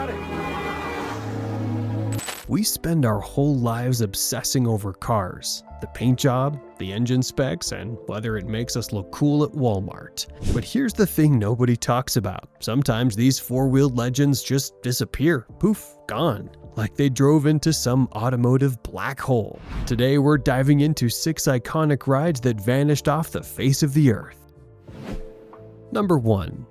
got it. We spend our whole lives obsessing over cars, the paint job, the engine specs, and whether it makes us look cool at Walmart. But here's the thing nobody talks about. Sometimes these four-wheeled legends just disappear. Poof, gone. Like they drove into some automotive black hole. Today we're diving into 6 iconic rides that vanished off the face of the earth. Number 1.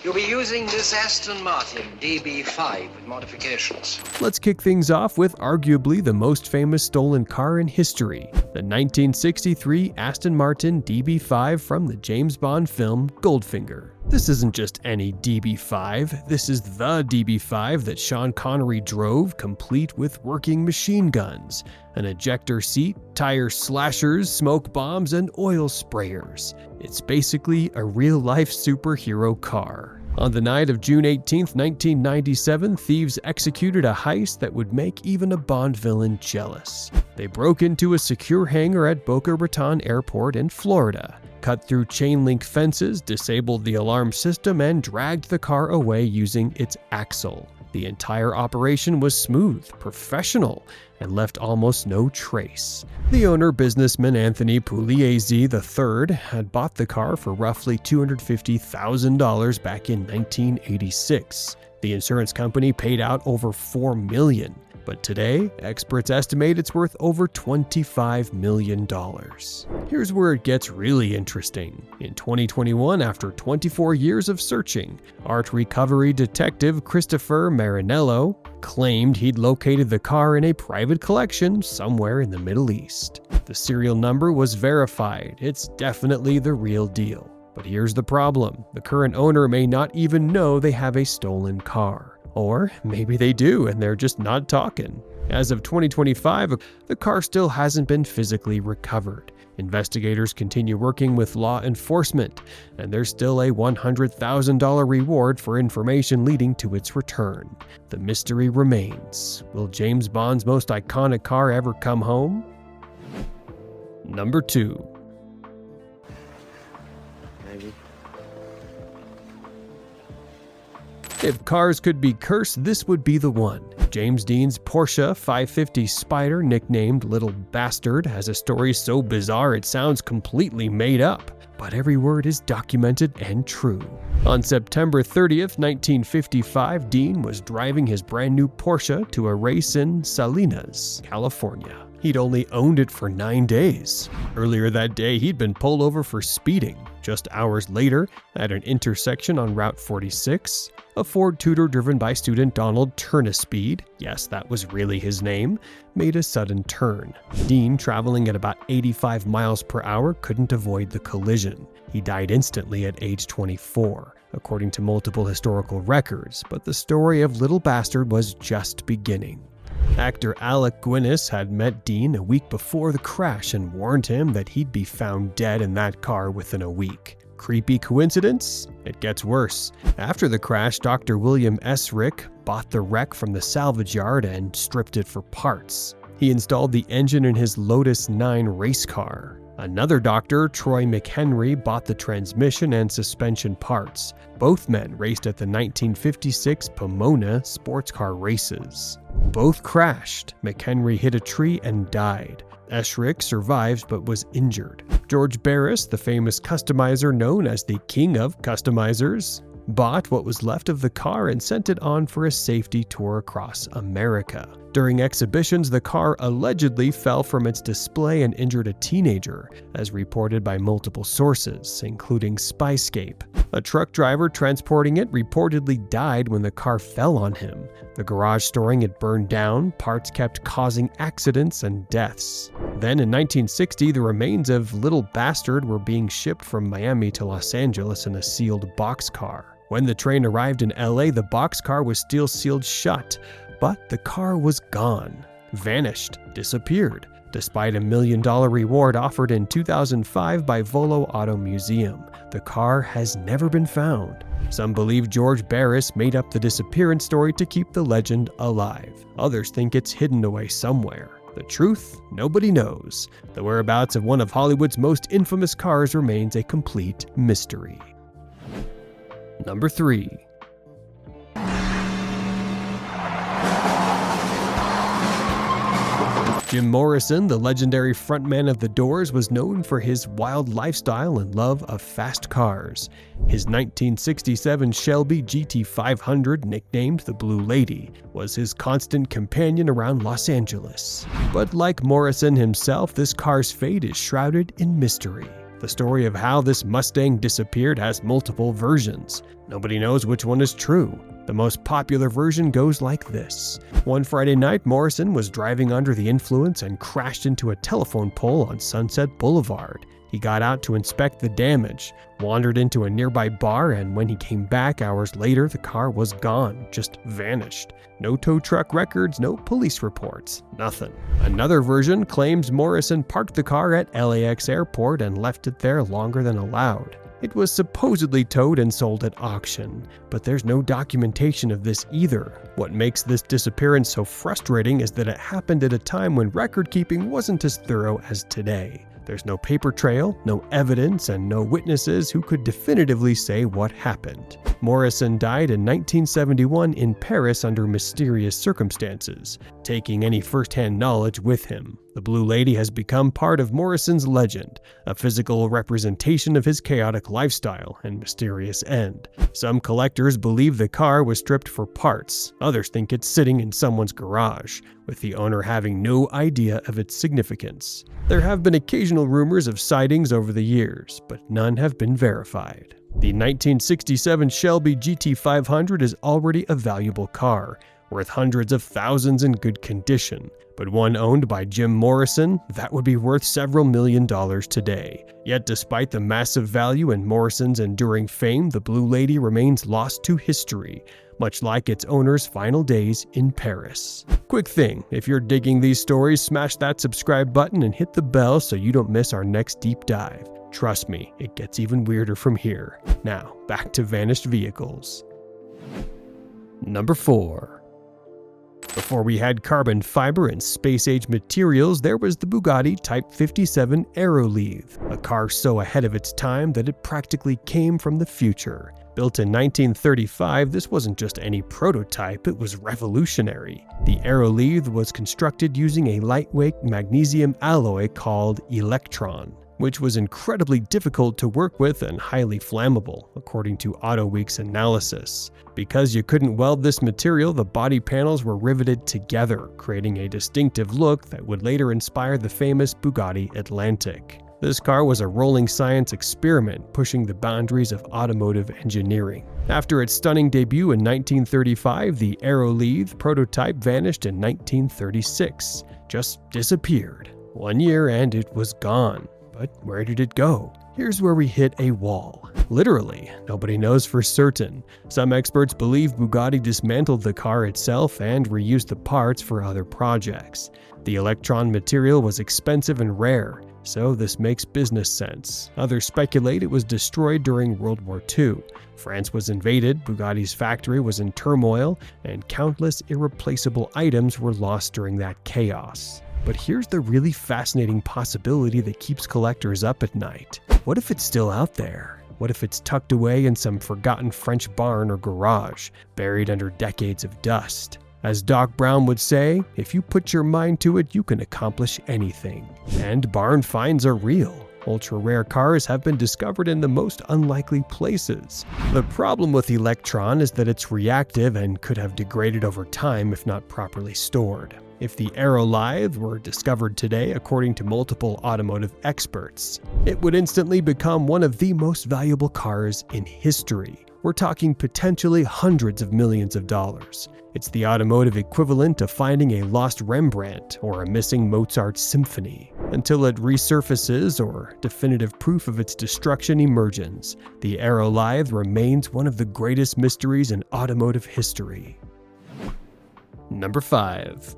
You'll be using this Aston Martin DB5 with modifications. Let's kick things off with arguably the most famous stolen car in history, the 1963 Aston Martin DB5 from the James Bond film Goldfinger. This isn't just any DB5, this is the DB5 that Sean Connery drove, complete with working machine guns, an ejector seat, tire slashers, smoke bombs, and oil sprayers. It's basically a real-life superhero car. On the night of June 18, 1997, thieves executed a heist that would make even a Bond villain jealous. They broke into a secure hangar at Boca Raton Airport in Florida, cut through chain-link fences, disabled the alarm system, and dragged the car away using its axle. The entire operation was smooth, professional, and left almost no trace. The owner, businessman Anthony Pugliese III, had bought the car for roughly $250,000 back in 1986. The insurance company paid out over $4 million. But today, experts estimate it's worth over $25 million. Here's where it gets really interesting. In 2021, after 24 years of searching, art recovery detective Christopher Marinello claimed he'd located the car in a private collection somewhere in the Middle East. The serial number was verified. It's definitely the real deal. But here's the problem. The current owner may not even know they have a stolen car. Or maybe they do and they're just not talking. As of 2025, the car still hasn't been physically recovered. Investigators continue working with law enforcement, and there's still a $100,000 reward for information leading to its return. The mystery remains. Will James Bond's most iconic car ever come home? Number 2. Maybe. If cars could be cursed, this would be the one. James Dean's Porsche 550 Spider, nicknamed Little Bastard, has a story so bizarre it sounds completely made up. But every word is documented and true. On September 30th, 1955, Dean was driving his brand new Porsche to a race in Salinas, California. He'd only owned it for 9 days. Earlier that day, he'd been pulled over for speeding. Just hours later, at an intersection on Route 46, a Ford Tudor driven by student Donald Turnaspeed, yes, that was really his name, made a sudden turn. Dean, traveling at about 85 miles per hour, couldn't avoid the collision. He died instantly at age 24, according to multiple historical records, but the story of Little Bastard was just beginning. Actor Alec Guinness had met Dean a week before the crash and warned him that he'd be found dead in that car within a week. Creepy coincidence? It gets worse. After the crash, Dr. William Esrick bought the wreck from the salvage yard and stripped it for parts. He installed the engine in his Lotus 9 race car. Another doctor, Troy McHenry, bought the transmission and suspension parts. Both men raced at the 1956 Pomona sports car races. Both crashed. McHenry hit a tree and died. Esrick survived but was injured. George Barris, the famous customizer known as the King of Customizers, bought what was left of the car and sent it on for a safety tour across America. During exhibitions, the car allegedly fell from its display and injured a teenager, as reported by multiple sources, including Spyscape. A truck driver transporting it reportedly died when the car fell on him. The garage storing it burned down, parts kept causing accidents and deaths. Then in 1960, the remains of Little Bastard were being shipped from Miami to Los Angeles in a sealed boxcar. When the train arrived in LA, the boxcar was still sealed shut, but the car was gone, vanished, disappeared, despite a $1 million reward offered in 2005 by Volo Auto Museum. The car has never been found. Some believe George Barris made up the disappearance story to keep the legend alive. Others think it's hidden away somewhere. The truth, nobody knows. The whereabouts of one of Hollywood's most infamous cars remains a complete mystery. Number 3. Jim Morrison, the legendary frontman of The Doors, was known for his wild lifestyle and love of fast cars. His 1967 Shelby GT500, nicknamed the Blue Lady, was his constant companion around Los Angeles. But like Morrison himself, this car's fate is shrouded in mystery. The story of how this Mustang disappeared has multiple versions. Nobody knows which one is true. The most popular version goes like this. One Friday night, Morrison was driving under the influence and crashed into a telephone pole on Sunset Boulevard. He got out to inspect the damage, wandered into a nearby bar, and when he came back hours later, the car was gone, just vanished. No tow truck records, no police reports, nothing. Another version claims Morrison parked the car at LAX airport and left it there longer than allowed. It was supposedly towed and sold at auction, but there's no documentation of this either. What makes this disappearance so frustrating is that it happened at a time when record-keeping wasn't as thorough as today. There's no paper trail, no evidence, and no witnesses who could definitively say what happened. Morrison died in 1971 in Paris under mysterious circumstances, taking any first-hand knowledge with him. The Blue Lady has become part of Morrison's legend, a physical representation of his chaotic lifestyle and mysterious end. Some collectors believe the car was stripped for parts, others think it's sitting in someone's garage, with the owner having no idea of its significance. There have been occasional rumors of sightings over the years, but none have been verified. The 1967 Shelby GT500 is already a valuable car, worth hundreds of thousands in good condition, but one owned by Jim Morrison, that would be worth several $1 million today. Yet despite the massive value and Morrison's enduring fame, the Blue Lady remains lost to history, much like its owner's final days in Paris. Quick thing, if you're digging these stories, smash that subscribe button and hit the bell so you don't miss our next deep dive. Trust me, it gets even weirder from here. Now, back to vanished vehicles. Number 4. Before we had carbon fiber and space-age materials, there was the Bugatti Type 57 Aeroleith, a car so ahead of its time that it practically came from the future. Built in 1935, this wasn't just any prototype, it was revolutionary. The Aeroleith was constructed using a lightweight magnesium alloy called Electron, which was incredibly difficult to work with and highly flammable, according to AutoWeek's analysis. Because you couldn't weld this material, the body panels were riveted together, creating a distinctive look that would later inspire the famous Bugatti Atlantic. This car was a rolling science experiment, pushing the boundaries of automotive engineering. After its stunning debut in 1935, the Aeroleith prototype vanished in 1936. Just disappeared. 1 year and it was gone. But where did it go? Here's where we hit a wall. Literally, nobody knows for certain. Some experts believe Bugatti dismantled the car itself and reused the parts for other projects. The Electron material was expensive and rare, so this makes business sense. Others speculate it was destroyed during World War II. France was invaded, Bugatti's factory was in turmoil, and countless irreplaceable items were lost during that chaos. But here's the really fascinating possibility that keeps collectors up at night. What if it's still out there? What if it's tucked away in some forgotten French barn or garage, buried under decades of dust? As Doc Brown would say, if you put your mind to it, you can accomplish anything. And barn finds are real. Ultra-rare cars have been discovered in the most unlikely places. The problem with Electron is that it's reactive and could have degraded over time if not properly stored. If the Aeroleith were discovered today, according to multiple automotive experts, it would instantly become one of the most valuable cars in history. We're talking potentially hundreds of millions of dollars. It's the automotive equivalent of finding a lost Rembrandt or a missing Mozart symphony. Until it resurfaces or definitive proof of its destruction emerges, the Aeroleith remains one of the greatest mysteries in automotive history. Number 5.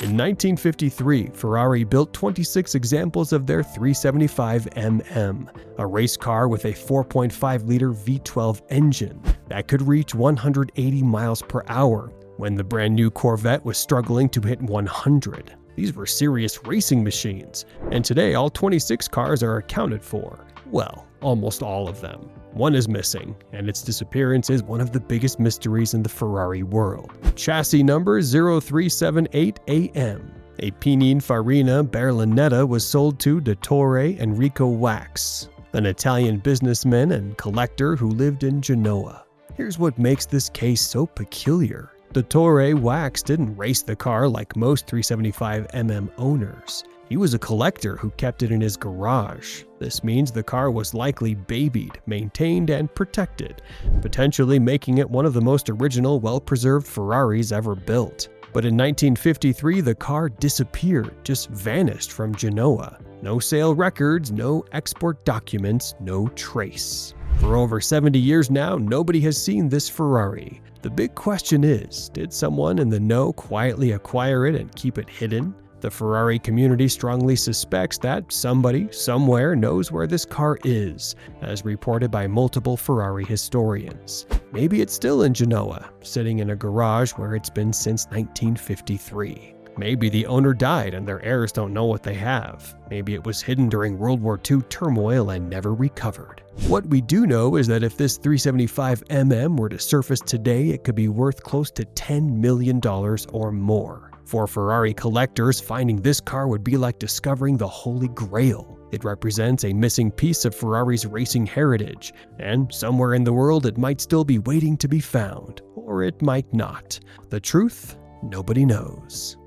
In 1953, Ferrari built 26 examples of their 375mm, a race car with a 4.5-liter V12 engine that could reach 180 miles per hour when the brand new Corvette was struggling to hit 100. These were serious racing machines, and today all 26 cars are accounted for. Well, almost all of them. One is missing, and its disappearance is one of the biggest mysteries in the Ferrari world. Chassis number 0378AM. A Pininfarina Berlinetta was sold to Dottore Enrico Wax, an Italian businessman and collector who lived in Genoa. Here's what makes this case so peculiar. Dottore Wax didn't race the car like most 375mm owners. He was a collector who kept it in his garage. This means the car was likely babied, maintained, and protected, potentially making it one of the most original, well-preserved Ferraris ever built. But in 1953, the car disappeared, just vanished from Genoa. No sale records, no export documents, no trace. For over 70 years now, nobody has seen this Ferrari. The big question is, did someone in the know quietly acquire it and keep it hidden? The Ferrari community strongly suspects that somebody, somewhere, knows where this car is, as reported by multiple Ferrari historians. Maybe it's still in Genoa, sitting in a garage where it's been since 1953. Maybe the owner died and their heirs don't know what they have. Maybe it was hidden during World War II turmoil and never recovered. What we do know is that if this 375mm were to surface today, it could be worth close to $10 million or more. For Ferrari collectors, finding this car would be like discovering the Holy Grail. It represents a missing piece of Ferrari's racing heritage, and somewhere in the world it might still be waiting to be found, or it might not. The truth, nobody knows.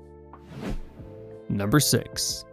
Number 6.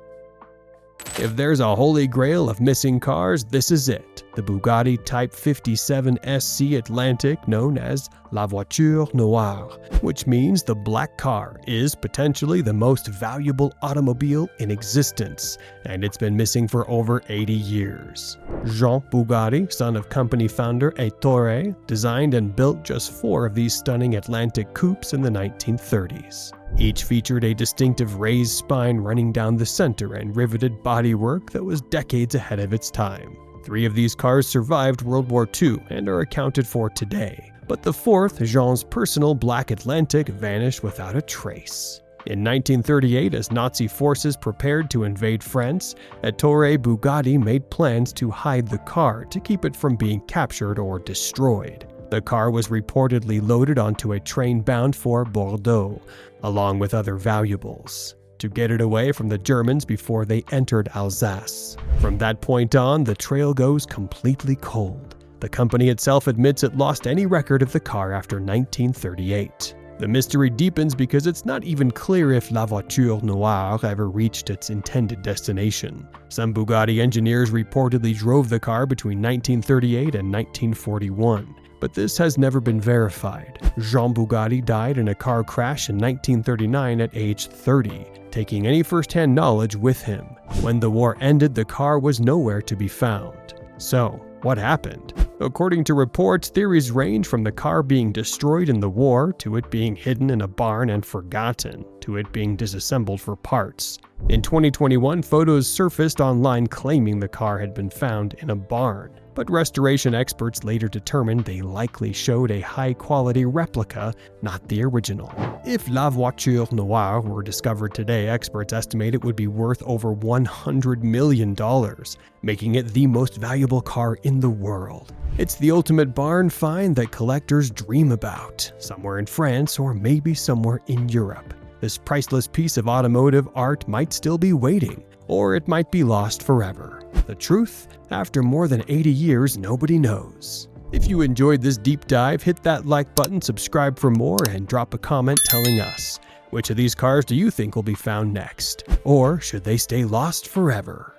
If there's a holy grail of missing cars, this is it. The Bugatti Type 57 SC Atlantic, known as La Voiture Noire, which means the black car, is potentially the most valuable automobile in existence, and it's been missing for over 80 years. Jean Bugatti, son of company founder Ettore, designed and built just 4 of these stunning Atlantic coupes in the 1930s. Each featured a distinctive raised spine running down the center and riveted bodywork that was decades ahead of its time. 3 of these cars survived World War II and are accounted for today, but the 4th, Jean's personal Black Atlantic, vanished without a trace. In 1938, as Nazi forces prepared to invade France, Ettore Bugatti made plans to hide the car to keep it from being captured or destroyed. The car was reportedly loaded onto a train bound for Bordeaux, along with other valuables, to get it away from the Germans before they entered Alsace. From that point on, the trail goes completely cold. The company itself admits it lost any record of the car after 1938. The mystery deepens because it's not even clear if La Voiture Noire ever reached its intended destination. Some Bugatti engineers reportedly drove the car between 1938 and 1941. But this has never been verified. Jean Bugatti died in a car crash in 1939 at age 30, taking any first-hand knowledge with him. When the war ended, the car was nowhere to be found. So, what happened? According to reports, theories range from the car being destroyed in the war, to it being hidden in a barn and forgotten, to it being disassembled for parts. In 2021, photos surfaced online claiming the car had been found in a barn, but restoration experts later determined they likely showed a high-quality replica, not the original. If La Voiture Noire were discovered today, experts estimate it would be worth over $100 million, making it the most valuable car in the world. It's the ultimate barn find that collectors dream about, somewhere in France or maybe somewhere in Europe. This priceless piece of automotive art might still be waiting, or it might be lost forever. The truth? After more than 80 years, nobody knows. If you enjoyed this deep dive, hit that like button, subscribe for more, and drop a comment telling us, which of these cars do you think will be found next? Or should they stay lost forever?